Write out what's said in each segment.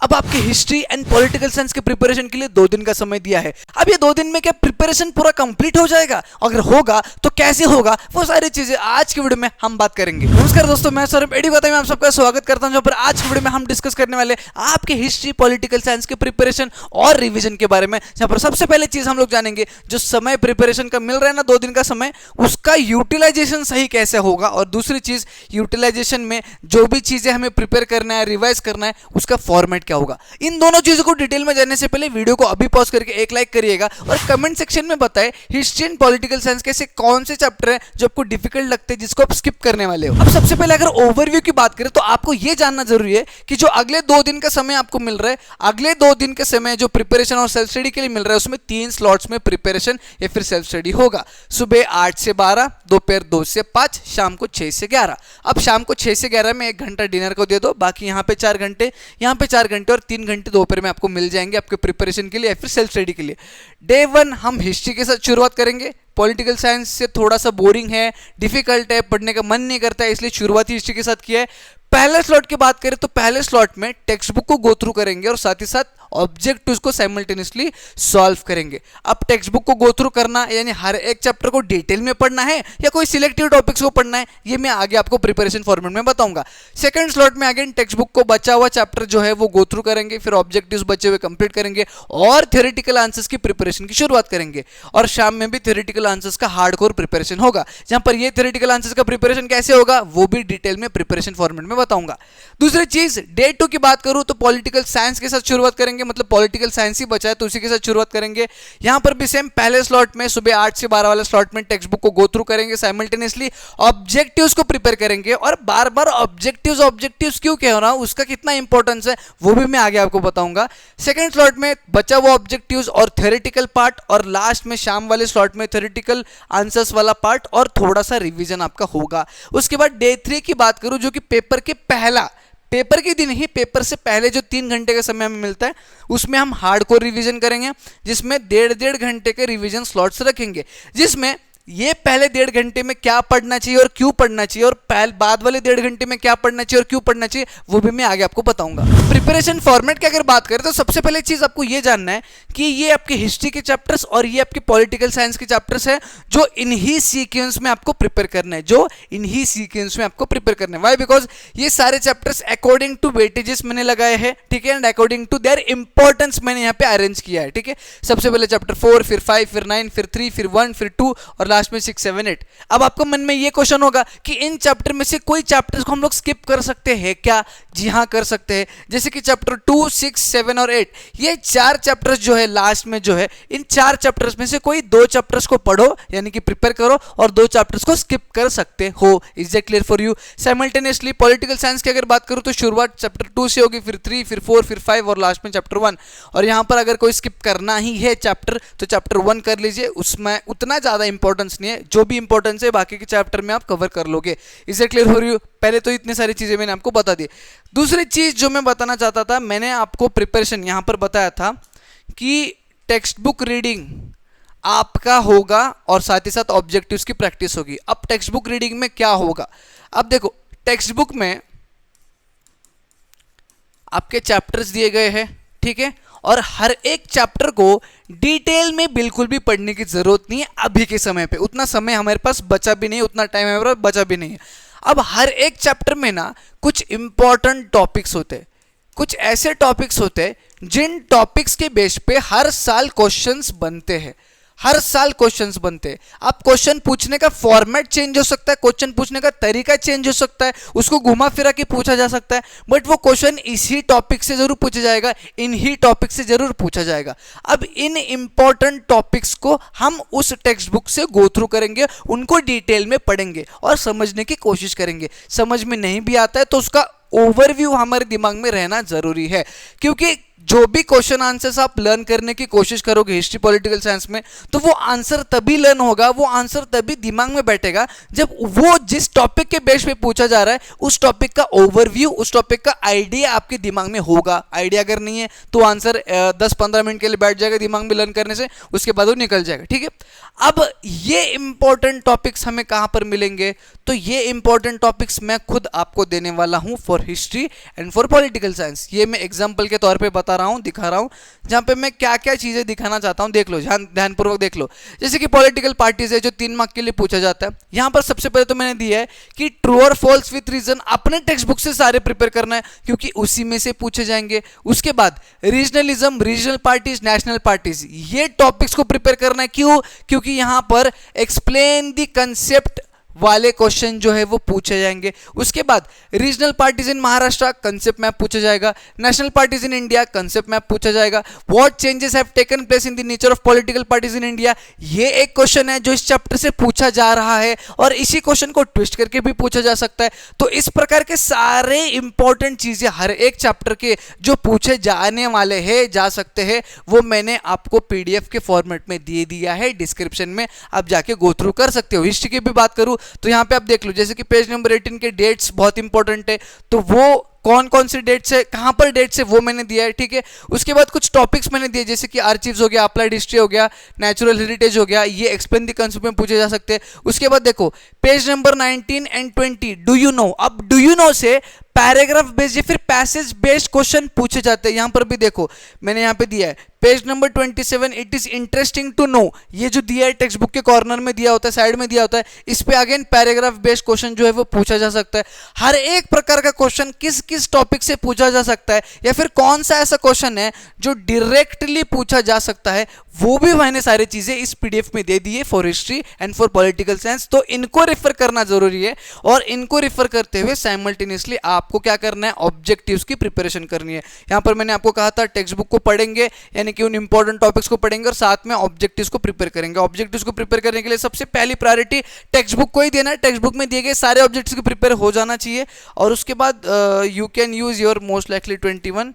अब आपके history and political science के प्रिपरेशन के लिए 2 दिन का समय दिया है। अब ये 2 दिन में क्या प्रिपरेशन पूरा कंप्लीट हो जाएगा? अगर होगा तो कैसे होगा, वो सारी चीजें आज की वीडियो में हम बात करेंगे। नमस्कार दोस्तों, मैं सौरभ एडुकेटर में आप सबका स्वागत करता हूं, जहां पर आज की वीडियो में हम डिस्कस करने वाले आपके हिस्ट्री पॉलिटिकल साइंस के प्रिपरेशन और रिविजन के बारे में। जहां पर सबसे पहले चीज हम लोग जानेंगे, जो समय प्रिपरेशन का मिल रहा है ना 2 दिन का समय, उसका यूटिलाइजेशन सही कैसे होगा, और दूसरी चीज यूटिलाइजेशन में जो भी चीजें हमें प्रिपेयर करना है, रिवाइज करना है, उसका फॉर्मेट क्या होगा। इन दोनों चीजों को डिटेल में जानने से पहले वीडियो को अभी पॉज करके एक लाइक करिएगा और कमेंट सेक्शन में बताएं हिस्ट्री एंड पॉलिटिकल साइंस के ऐसे कौन से चैप्टर हैं जो आपको डिफिकल्ट लगते हैं, जिसको आप स्किप करने वाले हो। अब सबसे पहले अगर ओवरव्यू की बात करें तो आपको यह जानना जरूरी है कि जो अगले 2 दिन का समय आपको मिल रहा है, अगले 2 दिन के समय जो प्रिपरेशन और सेल्फ स्टडी के लिए मिल रहा है, उसमें 3 स्लॉट्स में प्रिपरेशन या फिर सेल्फ स्टडी होगा। सुबह 8 से 12, दोपहर 2 से 5, शाम को 6 से 11। अब शाम को 6 से 11 में 1 घंटा डिनर को दे दो, बाकी यहाँ पे 4 घंटे, यहाँ पे 4 घंटे और 3 घंटे दोपहर में आपको मिल जाएंगे आपके प्रिपरेशन के लिए या फिर सेल्फ स्टडी के लिए। डे 1 हम हिस्ट्री के साथ शुरुआत करेंगे। पॉलिटिकल साइंस से थोड़ा सा बोरिंग है, डिफिकल्ट है, पढ़ने का मन नहीं करता है, इसलिए शुरुआती हिस्ट्री के साथ किया है। पहले स्लॉट की बात करें तो पहले स्लॉट में टेक्स्ट बुक को गो थ्रू करेंगे और साथ ही साथ ऑब्जेक्टिव्स को साइमल्टेनियसली सॉल्व करेंगे। अब टेक्स्ट बुक को गो थ्रू करना यानी हर एक चैप्टर को डिटेल में पढ़ना है या कोई सिलेक्टिव टॉपिक्स को पढ़ना है, ये मैं आगे आपको प्रिपरेशन फॉर्मेट में बताऊंगा। सेकंड स्लॉट में अगेन टेक्स्ट बुक को बचा हुआ चैप्टर जो है वो गो थ्रू करेंगे, फिर ऑब्जेक्टिव्स बचे हुए कंप्लीट करेंगे और थ्योरेटिकल आंसर्स की प्रिपरेशन की शुरुआत करेंगे। और शाम में भी थ्योरेटिकल आंसर्स का हार्डकोर प्रिपरेशन होगा, जहां पर ये थ्योरेटिकल आंसर्स का प्रिपरेशन कैसे होगा वो भी डिटेल में प्रिपरेशन फॉर्मेट में बताऊंगा। दूसरी चीज, डे 2 की बात करूं तो पॉलिटिकल साइंस के साथ शुरुआत करेंगे, मतलब पॉलिटिकल साइंस ही बचा है तो उसी के साथ शुरुआत करेंगे। यहां पर भी सेम पहले स्लॉट में सुबह 8 से 12 वाले स्लॉट में टेक्स्ट बुक को गो थ्रू करेंगे, साइमल्टेनियसली ऑब्जेक्टिव्स को प्रिपेयर करेंगे। और बार बार ऑब्जेक्टिव्स क्यों कह रहा हूं, उसका कितना इंपॉर्टेंस है वो भी मैं आगे आपको बताऊंगा। सेकंड स्लॉट में बचा हुआ ऑब्जेक्टिव्स और थ्योरेटिकल पार्ट, और लास्ट में शाम वाले स्लॉट में थ्योरेटिकल आंसर्स वाला पार्ट और थोड़ा सा रिवीजन आपका होगा। उसके बाद डे 3 की बात करूं, जो कि पेपर के दिन ही, पेपर से पहले जो 3 घंटे का समय हमें मिलता है, उसमें हम हार्डकोर रिवीजन करेंगे, जिसमें 1.5 घंटे के रिवीजन स्लॉट्स रखेंगे, जिसमें ये पहले 1.5 घंटे में क्या पढ़ना चाहिए और क्यों पढ़ना चाहिए, और बाद वाले 1.5 घंटे में क्या पढ़ना चाहिए और क्यों पढ़ना चाहिए, वो भी मैं आगे आपको बताऊंगा। प्रिपरेशन फॉर्मेट की अगर बात करें तो सबसे पहले चीज आपको ये जानना है कि ये आपके हिस्ट्री के चैप्टर्स और ये आपके पॉलिटिकल साइंस के चैप्टर्स है जो इन्हीं सीक्वेंस में आपको प्रिपेयर करना है, वाई बिकॉज ये सारे चैप्टर्स अकॉर्डिंग टू वेटेजेस मैंने लगाए हैं, ठीक है, and according to their importance मैंने यहाँ पे अरेंज किया है, ठीक है। सबसे पहले चैप्टर 4, फिर 5, फिर 9, फिर 3, फिर 1, फिर 2 और लास्ट में 6, 7, 8। अब आपको मन में ये क्वेश्चन होगा कि इन चैप्टर में से कोई चैप्टर्स को हम लोग स्किप कर सकते हैं क्या? जी हाँ, कर सकते हैं। जैसे कि चैप्टर 2, 6, 7 और 8, ये 4 चैप्टर्स जो है लास्ट में जो है, इन 4 चैप्टर्स में से कोई 2 चैप्टर्स को पढ़ो यानी कि प्रिपेयर करो और 2 चैप्टर्स को स्किप कर सकते हो। Is that clear for you? Simultaneously political science की अगर बात करूं तो शुरुआत चैप्टर 2 से होगी, फिर 3, फिर 4, फिर 5 और लास्ट में चैप्टर 1। और यहां पर अगर कोई स्किप करना ही है चैप्टर तो चैप्टर 1 कर लीजिए, उसमें उतना ज्यादा इंपॉर्टेंस नहीं है, जो भी इंपॉर्टेंस है बाकी के चैप्टर में आप कवर कर लोगे। Is that clear for you? पहले तो इतनी सारी चीजें मैंने आपको बता दी। दूसरी चीज जो मैं बताना चाहता था, मैंने आपको प्रिपरेशन यहां पर बताया था कि टेक्स्ट बुक रीडिंग आपका होगा और साथ ही साथ ऑब्जेक्टिव्स की प्रैक्टिस होगी। अब टेक्स्ट बुक रीडिंग में क्या होगा? अब देखो, टेक्स्ट बुक में आपके चैप्टर्स दिए गए हैं, ठीक है, और हर एक चैप्टर को डिटेल में बिल्कुल भी पढ़ने की जरूरत नहीं है अभी के समय पे, उतना समय हमारे पास बचा भी नहीं, उतना टाइम हमारे पास बचा भी नहीं है। अब हर एक चैप्टर में ना कुछ इंपॉर्टेंट टॉपिक्स होते हैं, कुछ ऐसे टॉपिक्स होते हैं जिन टॉपिक्स के बेस पे हर साल क्वेश्चंस बनते हैं, अब क्वेश्चन पूछने का फॉर्मेट चेंज हो सकता है, क्वेश्चन पूछने का तरीका चेंज हो सकता है, उसको घुमा फिरा के पूछा जा सकता है, बट वो क्वेश्चन इसी टॉपिक से जरूर पूछा जाएगा, इन्हीं टॉपिक से जरूर पूछा जाएगा। अब इन इंपॉर्टेंट टॉपिक्स को हम उस टेक्स्ट बुक से गो थ्रू करेंगे, उनको डिटेल में पढ़ेंगे और समझने की कोशिश करेंगे। समझ में नहीं भी आता है तो उसका ओवरव्यू हमारे दिमाग में रहना जरूरी है, क्योंकि जो भी क्वेश्चन आंसर्स आप लर्न करने की कोशिश करोगे हिस्ट्री पॉलिटिकल साइंस में, तो वो आंसर तभी लर्न होगा, वो आंसर तभी दिमाग में बैठेगा जब वो जिस टॉपिक के बेस पे पूछा जा रहा है उस टॉपिक का ओवरव्यू, उस टॉपिक का आइडिया आपके दिमाग में होगा। आइडिया अगर नहीं है तो आंसर 10-15 मिनट के लिए बैठ जाएगा दिमाग में लर्न करने से, उसके बाद वो निकल जाएगा, ठीक है। अब ये इंपॉर्टेंट टॉपिक्स हमें कहां पर मिलेंगे? तो ये इंपॉर्टेंट टॉपिक्स मैं खुद आपको देने वाला हूं for for history and for political science. ये मैं एग्जाम्पल के तौर पे बता रहा हूँ, दिखा रहा हूँ, जहाँ पे मैं क्या क्या चीज़ें दिखाना चाहता हूँ। देख लो, ध्यानपूर्वक देख लो। जैसे कि पॉलिटिकल पार्टीज है जो 3 मार्क के लिए पूछा जाता है। यहाँ पर सबसे पहले तो मैंने दिया है कि ट्रू और फॉल्स विथ रीजन अपने टेक्स्ट बुक से सारे प्रिपेयर करना है, क्योंकि उसी में से पूछे जाएंगे। उसके बाद regionalism, regional parties, national parties, ये टॉपिक्स को प्रिपेयर करना है। क्यों? क्योंकि यहाँ पर एक्सप्लेन द कंसेप्ट वाले क्वेश्चन जो है वो पूछे जाएंगे। उसके बाद regional parties in Maharashtra, concept map पूछा जाएगा। National parties in India, concept map पूछा जाएगा। What changes have taken place in the nature of political parties in India, ये एक क्वेश्चन है जो इस चैप्टर से पूछा जा रहा है, और इसी क्वेश्चन को ट्विस्ट करके भी पूछा जा सकता है। तो इस प्रकार के सारे इंपॉर्टेंट चीजें हर एक चैप्टर के जो पूछे जाने वाले हैं, जा सकते हैं, वो मैंने आपको पीडीएफ के फॉर्मेट में दे दिया है डिस्क्रिप्शन में, आप जाके गो थ्रू कर सकते हो। हिस्ट्री की भी बात करूं तो यहाँ पे आप देख लो, जैसे कि पेज नंबर 18 के डेट्स बहुत इंपॉर्टेंट है, तो वो कौन कौन से डेट्स है, कहां पर डेट्स है, वो मैंने दिया है। ठीक है, उसके बाद कुछ टॉपिक्स मैंने दिए, जैसे कि आर्चिव्स हो गया, अप्लाइड हिस्ट्री हो गया, नेचुरल हेरिटेज हो गया, ये एक्सप्लेन द कंसेप्ट में पूछे जा सकते हैं। उसके बाद देखो page number 19 and 20, do you know. अब डू यू नो से पैराग्राफ बेस्ड या फिर पैसेज बेस्ड क्वेश्चन पूछे जाते हैं। यहां पर भी देखो मैंने यहां पे दिया है page number 27, it is interesting to know, ये जो दिया है टेक्स्ट बुक के कॉर्नर में दिया होता है, साइड में दिया होता है, इस पे अगेन पैराग्राफ बेस्ड क्वेश्चन जो है वो पूछा जा सकता है। हर एक प्रकार का क्वेश्चन किस किस टॉपिक से पूछा जा सकता है, या फिर कौन सा ऐसा क्वेश्चन है जो डायरेक्टली पूछा जा सकता है, वो भी मैंने सारी चीजें इस पीडीएफ में दे दी है for history and for political science. तो इनको रेफर करना जरूरी है, और इनको रेफर करते हुए साइमल्टेनियसली आपको क्या करना है, ऑब्जेक्टिव्स की प्रिपरेशन करनी है। यहां पर मैंने आपको कहा था टेक्स्ट बुक को पढ़ेंगे, यानी कि उन इंपॉर्टेंट टॉपिक्स को पढ़ेंगे और साथ में ऑब्जेक्टिव्स को प्रिपेयर करेंगे। ऑब्जेक्टिव्स को प्रिपेयर करने के लिए सबसे पहली प्रायोरिटी टेक्स्ट बुक को ही देना है। टेक्स्ट बुक में दिए गए सारे ऑब्जेक्टिव्स को प्रिपेयर हो जाना चाहिए, और उसके बाद you can use your most likely 21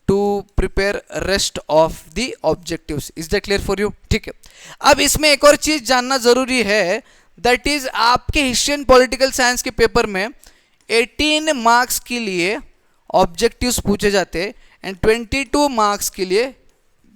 to prepare rest of the objectives. Is that clear for you? ठीक है, अब इसमें एक और चीज जानना जरूरी है, दैट इज आपके हिस्ट्री एंड पॉलिटिकल साइंस के पेपर में 18 मार्क्स के लिए ऑब्जेक्टिव्स पूछे जाते हैं एंड 22 मार्क्स के लिए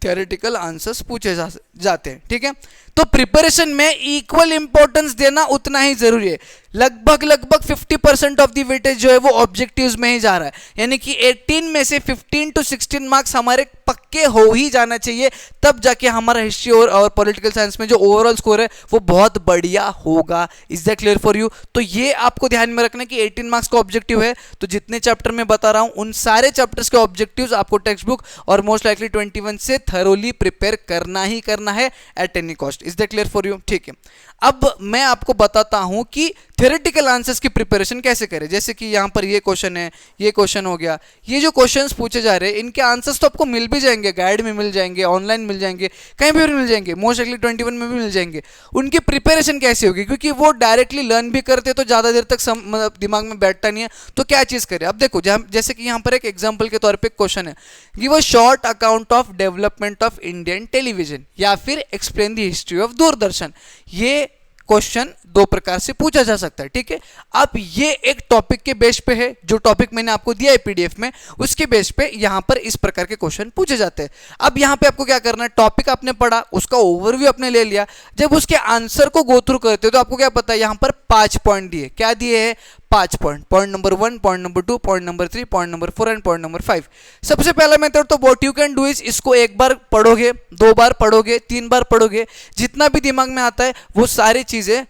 थ्योरेटिकल आंसर्स पूछे जाते हैं। ठीक है, तो प्रिपरेशन में इक्वल इंपॉर्टेंस देना उतना ही जरूरी है। लगभग 50% ऑफ द वेटेज जो है वो ऑब्जेक्टिव्स में ही जा रहा है, यानी कि 18 में से 15 to 16 मार्क्स हमारे पक्के हो ही जाना चाहिए, तब जाके हमारा हिस्ट्री और पॉलिटिकल साइंस में जो ओवरऑल स्कोर है वो बहुत बढ़िया होगा। Is that clear for you? तो ये आपको ध्यान में रखना कि 18 मार्क्स का ऑब्जेक्टिव है, तो जितने चैप्टर में बता रहा हूं उन सारे चैप्टर्स के ऑब्जेक्टिव्स आपको टेक्स्ट बुक और मोस्ट लाइकली 21 से थरोली प्रिपेयर करना ही करना है at any cost. Is that clear for you? ठीक है, अब मैं आपको बताता हूं कि थ्योरेटिकल आंसर्स की प्रिपरेशन कैसे करें। जैसे कि यहां पर ये क्वेश्चन है, ये क्वेश्चन हो गया, ये जो क्वेश्चंस पूछे जा रहे हैं इनके आंसर्स तो आपको मिल भी जाएंगे, गाइड में मिल जाएंगे, ऑनलाइन मिल जाएंगे, कहीं भी मिल जाएंगे, मोस्ट लाइकली 21 में भी मिल जाएंगे। उनकी प्रिपरेशन कैसे होगी, क्योंकि वो डायरेक्टली लर्न भी करते तो ज़्यादा देर तक मतलब दिमाग में बैठता नहीं है, तो क्या चीज़ करें। अब देखो जैसे कि यहाँ पर एक एग्जाम्पल के तौर पर क्वेश्चन है, give a short account of development of Indian television, या फिर explain the history of Doordarshan. ये क्वेश्चन दो प्रकार से पूछा जा सकता है। ठीक है, अब ये एक टॉपिक के बेस पे है, जो टॉपिक मैंने आपको दिया है पीडीएफ में, उसके बेस पे यहां पर इस प्रकार के क्वेश्चन पूछे जाते हैं। अब यहां पे आपको क्या करना है, टॉपिक आपने पढ़ा, उसका ओवरव्यू आपने ले लिया, जब उसके आंसर को गो थ्रू करते हो तो आपको क्या पता है, यहां पर 5 पॉइंट दिए। क्या दिए हैं? 5 point. Point number 1, point number 2, point number 3, point number 4 and point number 5। सबसे पहला मेथड तो what you can do is, इसको एक बार पढ़ोगे, 2 बार पढ़ोगे, 3 बार पढ़ोगे, जितना भी दिमाग में आता है वो सारी चीजें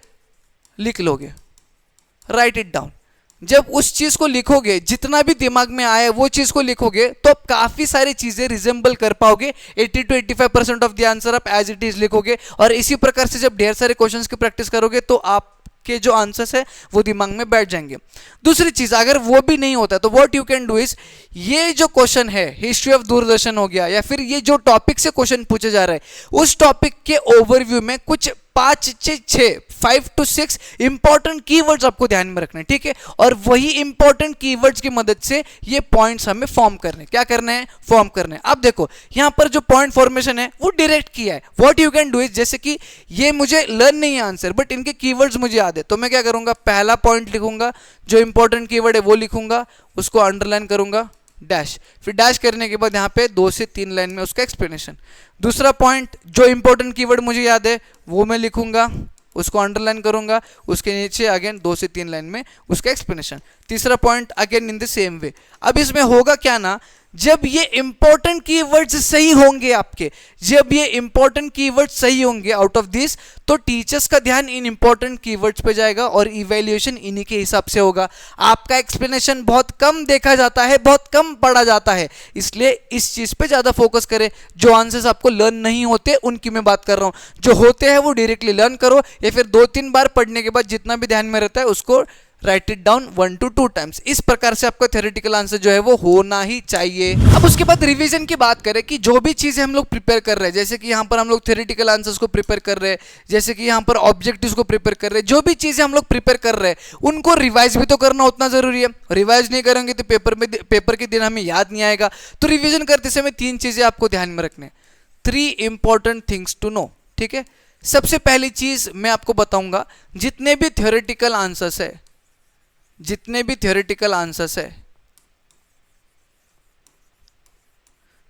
लिख लोगे, राइट इट डाउन। जब उस चीज को लिखोगे, जितना भी दिमाग में आए वो चीज को लिखोगे, तो आप काफी सारी चीजें रिजेंबल कर पाओगे। 80 to 85% ऑफ द आंसर आप एज इट इज लिखोगे, और इसी प्रकार से जब ढेर सारे क्वेश्चंस की प्रैक्टिस करोगे तो आप के जो आंसर्स है वो दिमाग में बैठ जाएंगे। दूसरी चीज, अगर वो भी नहीं होता तो what you can do is, ये जो क्वेश्चन है हिस्ट्री ऑफ दूरदर्शन हो गया, या फिर ये जो टॉपिक से क्वेश्चन पूछे जा रहा है उस टॉपिक के ओवरव्यू में कुछ 5 to 6 इंपॉर्टेंट कीवर्ड्स आपको ध्यान में रखना है। ठीक है, और वही इंपॉर्टेंट कीवर्ड्स की मदद से ये पॉइंट्स हमें फॉर्म करने, क्या करना है, फॉर्म करने। अब देखो यहां पर जो पॉइंट फॉर्मेशन है वो डायरेक्ट किया है। What you can do is, जैसे कि ये मुझे लर्न नहीं है आंसर, बट इनके कीवर्ड्स मुझे याद है, तो मैं क्या करूंगा, पहला पॉइंट लिखूंगा, जो इंपॉर्टेंट कीवर्ड है वो लिखूंगा, उसको अंडरलाइन करूंगा, डैश, फिर डैश करने के बाद यहाँ पे 2 से 3 लाइन में उसका एक्सप्लेनेशन। दूसरा पॉइंट, जो इंपॉर्टेंट कीवर्ड मुझे याद है वो मैं लिखूंगा, उसको अंडरलाइन करूंगा, उसके नीचे अगेन 2 से 3 लाइन में उसका एक्सप्लेनेशन। तीसरा point again in the same way. अब इसमें होगा क्या ना, जब ये इंपॉर्टेंट कीवर्ड्स सही होंगे आपके, जब ये इंपॉर्टेंट कीवर्ड्स सही होंगे आउट ऑफ दिस, तो टीचर्स का ध्यान इन इंपॉर्टेंट कीवर्ड्स पे जाएगा और इवैल्यूएशन इन्हीं के हिसाब से होगा। आपका एक्सप्लेनेशन बहुत कम देखा जाता है, बहुत कम पढ़ा जाता है, इसलिए इस चीज पे ज्यादा फोकस करें। जो आंसर्स आपको लर्न नहीं होते उनकी मैं बात कर रहा हूं, जो होते हैं वो डायरेक्टली लर्न करो, या फिर 2-3 बार पढ़ने के बाद जितना भी ध्यान में रहता है उसको right it down 1 to 2 times. इस प्रकार से आपका थ्योरेटिकल आंसर जो है वो होना ही चाहिए। अब उसके बाद रिवीजन की बात करें कि जो भी चीजें हम लोग प्रिपेयर कर रहे हैं, जैसे कि यहाँ पर हम लोग थ्योरेटिकल आंसर्स को प्रिपेयर कर रहे हैं, जैसे कि यहाँ पर ऑब्जेक्टिव्स को प्रिपेयर कर रहे हैं, जो भी चीजें हम लोग प्रिपेयर कर रहे हैं उनको रिवाइज भी तो करना उतना जरूरी है। रिवाइज नहीं करेंगे तो पेपर के दिन हमें याद नहीं आएगा। तो रिविजन करते समय 3 चीजें आपको ध्यान में रखने, 3 इंपॉर्टेंट थिंग्स टू नो, ठीक है। सबसे पहली चीज मैं आपको बताऊंगा, जितने भी थ्योरेटिकल आंसर्स है, जितने भी थ्योरेटिकल आंसर्स है,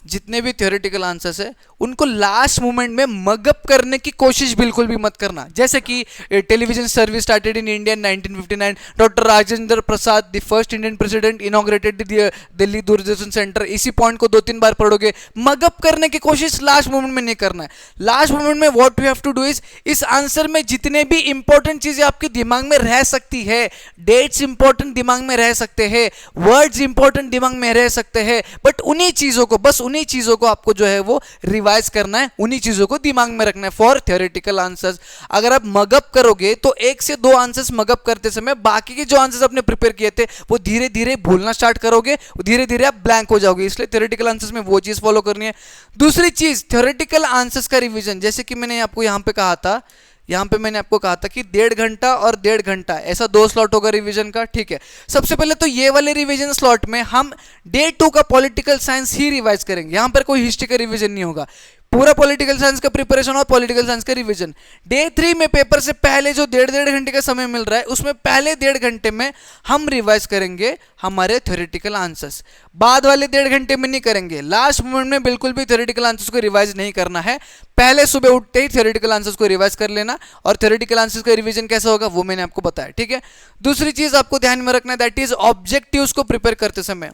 जितने भी थ्योरेटिकल आंसर्स है उनको लास्ट मोमेंट में मगअप करने की कोशिश बिल्कुल भी मत करना। जैसे कि television service started in India in 1959, doctor Rajendra Prasad the first Indian president inaugurated Delhi Doordarshan centre. इसी पॉइंट को 2-3 बार पढ़ोगे, मगअप करने की कोशिश लास्ट मोमेंट में नहीं करना है। लास्ट मोमेंट में what you have to do is, इस आंसर में जितने भी इंपॉर्टेंट चीजें आपके दिमाग में रह सकती है, डेट्स इंपॉर्टेंट दिमाग में रह सकते हैं, वर्ड्स इंपॉर्टेंट दिमाग में रह सकते हैं, बट उन्हीं चीजों को, बस उन्हीं चीजों को आपको जो है वो रिवाइज करना है, उन्हीं चीजों को दिमाग में रखना है फॉर थ्योरेटिकल आंसर्स। अगर आप मगअप करोगे तो 1 से 2 आंसर्स मगअप करते समय बाकी के जो आंसर्स आपने प्रिपेयर किए थे वो धीरे धीरे भूलना स्टार्ट करोगे, धीरे धीरे आप ब्लैंक हो जाओगे। इसलिए थ्योरेटिकल आंसर्स में वो चीज फॉलो करनी है। दूसरी चीज, थ्योरेटिकल आंसर्स का रिवीजन, जैसे कि मैंने आपको यहां पे कहा था, यहां पे मैंने आपको कहा था कि 1.5 घंटा और 1.5 घंटा, ऐसा 2 स्लॉट होगा रिवीजन का, ठीक है। सबसे पहले तो ये वाले रिवीजन स्लॉट में हम डे 2 का पॉलिटिकल साइंस ही रिवाइज करेंगे, यहां पर कोई हिस्ट्री का रिवीजन नहीं होगा। पूरा पॉलिटिकल साइंस का प्रिपरेशन और पॉलिटिकल साइंस का रिवीजन। डे 3 में पेपर से पहले जो 1.5 घंटे का समय मिल रहा है उसमें पहले 1.5 घंटे में हम रिवाइज करेंगे हमारे थ्योरेटिकल आंसर्स, बाद वाले 1.5 घंटे में नहीं करेंगे। लास्ट मोमेंट में बिल्कुल भी थ्योरेटिकल आंसर्स को रिवाइज नहीं करना है, पहले सुबह उठते ही थ्योरेटिकल आंसर्स को रिवाइज कर लेना। और थ्योरेटिकल आंसर्स का रिवीजन कैसा होगा वो मैंने आपको बताया, ठीक है। दूसरी चीज आपको ध्यान में रखना है, दैट इज ऑब्जेक्टिव्स को प्रिपेयर करते समय,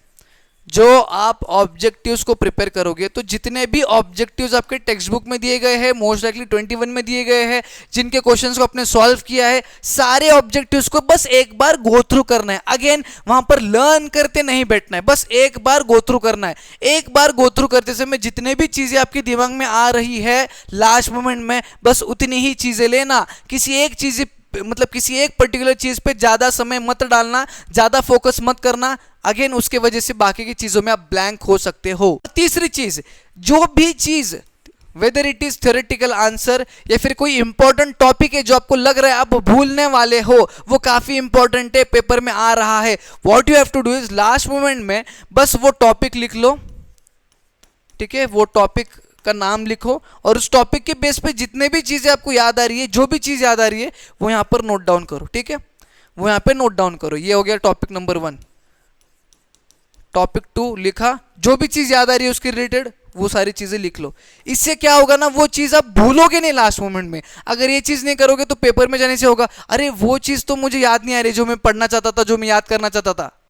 जो आप ऑब्जेक्टिव्स को प्रिपेयर करोगे तो जितने भी ऑब्जेक्टिव्स आपके टेक्स्ट बुक में दिए गए हैं, मोस्ट लाइकली 21 में दिए गए हैं, जिनके क्वेश्चंस को आपने सॉल्व किया है, सारे ऑब्जेक्टिव्स को बस एक बार गो थ्रू करना है। अगेन वहां पर लर्न करते नहीं बैठना है, बस एक बार गो थ्रू करना है। एक बार गो थ्रू करते समय जितने भी चीजें आपके दिमाग में आ रही है लास्ट मोमेंट में, बस उतनी ही चीजें लेना। किसी एक चीज, मतलब किसी एक पर्टिकुलर चीज पे ज्यादा समय मत डालना, ज्यादा फोकस मत करना, अगेन उसके वजह से बाकी की चीजों में आप ब्लैंक हो सकते हो। तीसरी चीज, जो भी चीज whether it is theoretical answer या फिर कोई इंपॉर्टेंट टॉपिक है जो आपको लग रहा है आप भूलने वाले हो, वो काफी इंपॉर्टेंट है, पेपर में आ रहा है, what you have to do is last moment में बस वो टॉपिक लिख लो, ठीक है। वो टॉपिक का नाम लिखो और उस टॉपिक के बेस पे जितने भी चीजें आपको याद आ रही है, जो भी चीज याद आ रही है वो यहां पर नोट डाउन करो, ठीक है। वो यहां पे नोट डाउन करो। ये हो गया टॉपिक नंबर 1। टॉपिक 2 लिखा, जो भी चीज याद आ रही है उसके रिलेटेड वो सारी चीजें लिख लो। इससे क्या होगा ना, वो चीज आप भूलोगे नहीं लास्ट मोमेंट में। अगर ये चीज नहीं करोगे तो पेपर में जाने से होगा, अरे वो चीज तो मुझे याद नहीं आ रही जो मैं पढ़ना चाहता था, जो मैं याद करना चाहता था।